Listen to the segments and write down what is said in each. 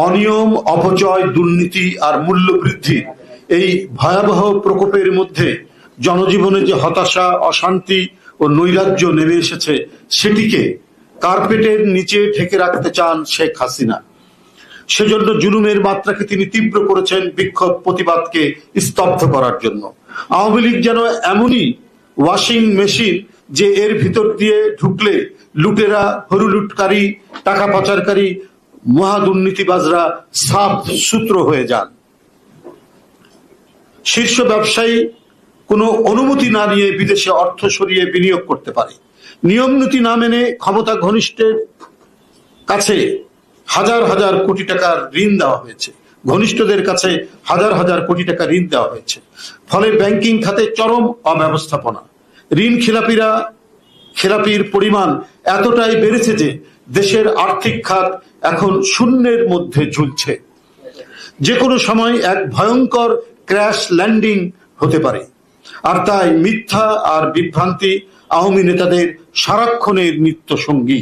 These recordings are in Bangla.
অনিয়ম, অপচয়, দুর্নীতি আর মূল্য বৃদ্ধি এই ভয়াবহ প্রকোপের মধ্যে জনজীবনে যে হতাশা, অশান্তি ও নৈরাজ্য নেমে এসেছে, সেটিকে কার্পেটের নিচে ঢেকে রাখতে চান শেখ হাসিনা। সেজন্য জুলুমের মাত্রাকে তিনি তীব্র করেছেন বিক্ষোভ প্রতিবাদকে স্তব্ধ করার জন্য। আওয়ামী লীগ যেন এমনই ওয়াশিং মেশিন যে এর ভিতর দিয়ে ঢুকলে লুটেরা, হরুলুটকারী, টাকা পাচারকারী, মহাদুর্নীতিবাজরা সাফ সূত্র হয়ে যান। শীর্ষ ব্যবসায়ী কোনো অনুমতি না নিয়ে বিদেশে অর্থ সরিয়ে বিনিয়োগ করতে পারে। নিয়ম নীতি না মেনে ক্ষমতা ঘনিষ্ঠের কাছে হাজার হাজার কোটি টাকার ঋণ দেওয়া হয়েছে, ঘনিষ্ঠদের কাছে হাজার হাজার কোটি টাকা ঋণ দেওয়া হয়েছে। ফলে ব্যাংকিং খাতে চরম অব্যবস্থাপনা। ঋণ খেলাপির পরিমাণ এতটাই বেড়েছে যে দেশের আর্থিক খাত এখন শূন্যের মধ্যে ঝুলছে। যে কোনো সময় এক ভয়ঙ্কর ক্র্যাশ ল্যান্ডিং হতে পারে। আর তাই মিথ্যা আর বিভ্রান্তি আওয়ামী নেতাদের সারাক্ষণের নিত্য সঙ্গী।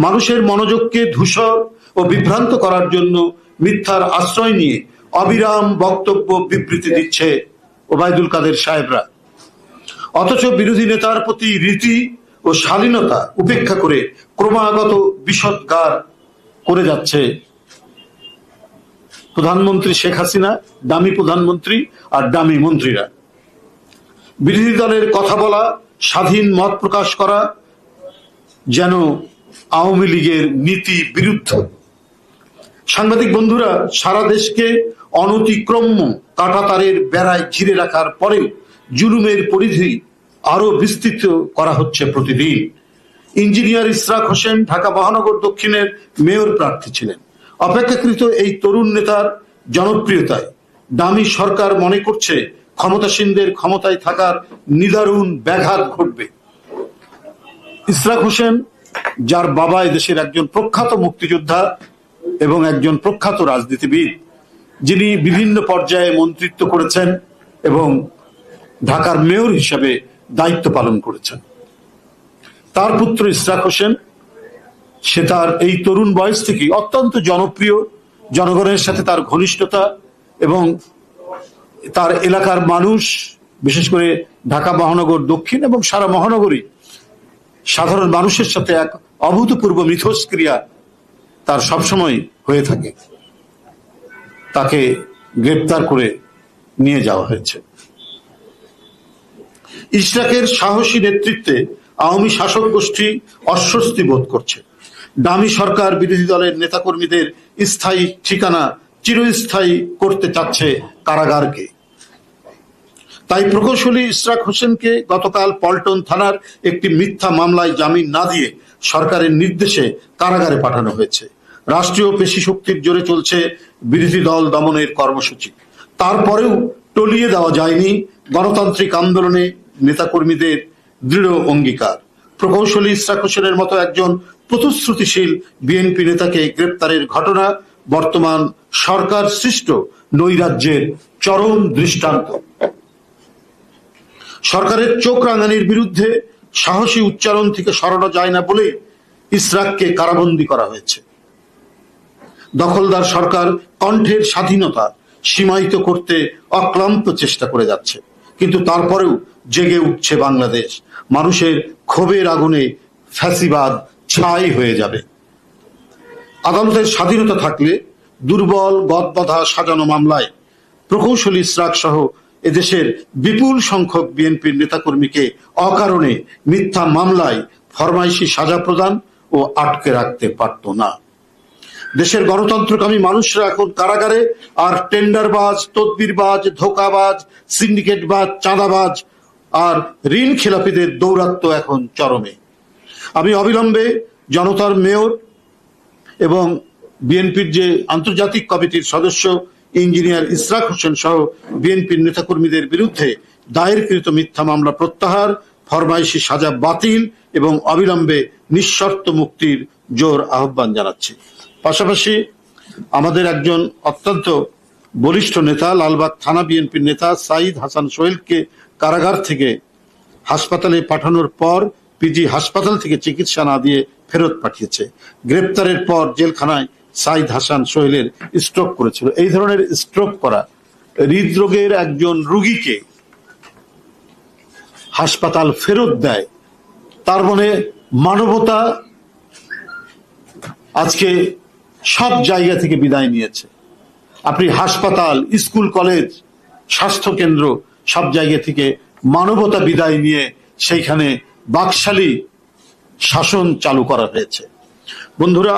মানুষের মনোযোগকে ধূসর ও বিভ্রান্ত করার জন্য মিথ্যার আশ্রয় নিয়ে অবিরাম বক্তব্য, বিবৃতি দিচ্ছে ওবায়দুল কাদের সাহেবরা। অথচ বিরোধী নেতার প্রতি রীতি ও শালীনতা উপেক্ষা করে ক্রমাগত বিষদগার করে যাচ্ছে প্রধানমন্ত্রী শেখ হাসিনা, দামি প্রধানমন্ত্রী আর দামি মন্ত্রীরা। বিরোধী দলের কথা বলা, স্বাধীন মত প্রকাশ করা যেন আওয়ামী লীগের নীতি বিরুদ্ধ। সাংবাদিক বন্ধুরা, সারা দেশকে অনতিক্রম্য কাঁটাতারের বেড়ায় ঘিরে রাখার পরেও জুলুমের পরিধি আরো বিস্তৃত করা হচ্ছে প্রতিদিন। ইঞ্জিনিয়ার ইশরাক হোসেন ঢাকা মহানগর দক্ষিণের মেয়র প্রার্থী ছিলেন। অপেক্ষাকৃত এই তরুণ নেতার জনপ্রিয়তায় দামি সরকার মনে করছে ক্ষমতাসীনদের ক্ষমতায় থাকার নিদারুণ ব্যাঘাত ঘটবে। ইশরাক হোসেন, যার বাবা এদেশের একজন প্রখ্যাত মুক্তিযোদ্ধা এবং একজন প্রখ্যাত রাজনীতিবিদ, যিনি বিভিন্ন পর্যায়ে মন্ত্রিত্ব করেছেন এবং ঢাকার মেয়র হিসেবে দায়িত্ব পালন করেছেন, তার পুত্র ইশরাক হোসেন, সে তার এই তরুণ বয়স থেকে অত্যন্ত জনপ্রিয়, জনগণের সাথে তার ঘনিষ্ঠতা এবং তার এলাকার মানুষ, বিশেষ করে ঢাকা মহানগর দক্ষিণ এবং সারা মহানগরী সাধারণ মানুষের সাথে এক অভূতপূর্ব মিথস্ক্রিয়া তার সবসময় হয়ে থাকে। তাকে গ্রেপ্তার করে নিয়ে যাওয়া হয়েছে। ইশরাকের সাহসী নেতৃত্বে আওয়ামী শাসক গোষ্ঠী অস্বস্তি বোধ করছে। দামি সরকার বিরোধী দলের নেতাকর্মীদের স্থায়ী ঠিকানা চিরস্থায়ী করতে চাচ্ছে কারাগারকে। তাই প্রকৌশলী ইশরাক হোসেনকে গতকাল পল্টন থানার একটি মিথ্যা মামলায় জামিন না দিয়ে সরকারের নির্দেশে কারাগারে পাঠানো হয়েছে। রাষ্ট্রীয় পেশি শক্তির জোরে চলছে বিরোধী দল দমনের কর্মসূচি। তারপরেও টলিয়ে দেওয়া যায়নি গণতান্ত্রিক আন্দোলনে নেতাকর্মীদের দৃঢ় অঙ্গীকার। প্রকৌশলী ইশরাক হোসেনের মতো একজন প্রতিশ্রুতিশীল বিএনপি নেতাকে গ্রেপ্তারের ঘটনা বর্তমান সরকার সৃষ্ট নৈরাজ্যের চরম দৃষ্টান্ত। সরকারের চোখ রাঙানির বিরুদ্ধে সাহসী উচ্চারণ থেকে সরানো যায় না বলে ইশরাককে কারাবন্দী করা হয়েছে। দখলদার সরকার কণ্ঠের স্বাধীনতা সীমায়িত করতে অক্লান্ত চেষ্টা করে যাচ্ছে, কিন্তু তারপরেও জেগে উঠছে বাংলাদেশ। মানুষের ক্ষোভের আগুনে ফ্যাসিবাদ ছাই হয়ে যাবে। আদালতের স্বাধীনতা থাকলে দুর্বল, গদবাঁধা সাজানো মামলায় প্রকৌশলী ইশরাক সহ এদেশের বিপুল সংখ্যক বিএনপির নেতাকর্মীকে অকারণে মিথ্যা মামলায় ফরমাইশি সাজা প্রদান ও আটকে রাখতে পারত না। দেশের গণতন্ত্রকামী মানুষরা এখন কারাগারে, আর টেন্ডারবাজ, তদবিরবাজ, ধোকাবাজ, সিন্ডিকেটবাজ, চাঁদাবাজ আর ঋণ খেলাপিদের দৌরাত্ম্য এখন চরমে। আমি অবিলম্বে জনতার মেয়র এবং বিএনপির যে আন্তর্জাতিক কমিটির সদস্য ইঞ্জিনিয়ার ইশরাক হোসেন সহ বিএনপির নেতাকর্মীদের বিরুদ্ধে দায়েরকৃত মিথ্যা মামলা প্রত্যাহার, ফরমাইশি সাজা বাতিল এবং অবিলম্বে নিঃশর্ত মুক্তির জোর আহ্বান জানাচ্ছি। পাশাপাশি আমাদের একজন অত্যন্ত বলিষ্ঠ নেতা, লালবাগ থানা বিএনপির নেতা সাইদ হাসান সোহেলকে কারাগার থেকে হাসপাতালে পাঠানোর পর পিজি হাসপাতাল থেকে চিকিৎসা না দিয়ে ফেরত পাঠিয়েছে। গ্রেপ্তারের পর জেলখানায় সাইদ হাসান সোহেলের স্ট্রোক করেছিল। এই ধরনের স্ট্রোক করা হৃদরোগের একজন রোগীকে হাসপাতাল ফেরত দেয়, তার মানে মানবতা আজকে সব জায়গা থেকে বিদায় নিয়েছে। আপনি হাসপাতাল, স্কুল, কলেজ, স্বাস্থ্য কেন্দ্র সব জায়গা থেকে মানবতা বিদায় নিয়ে সেইখানে বাকশালী শাসন চালু করা হয়েছে। বন্ধুরা,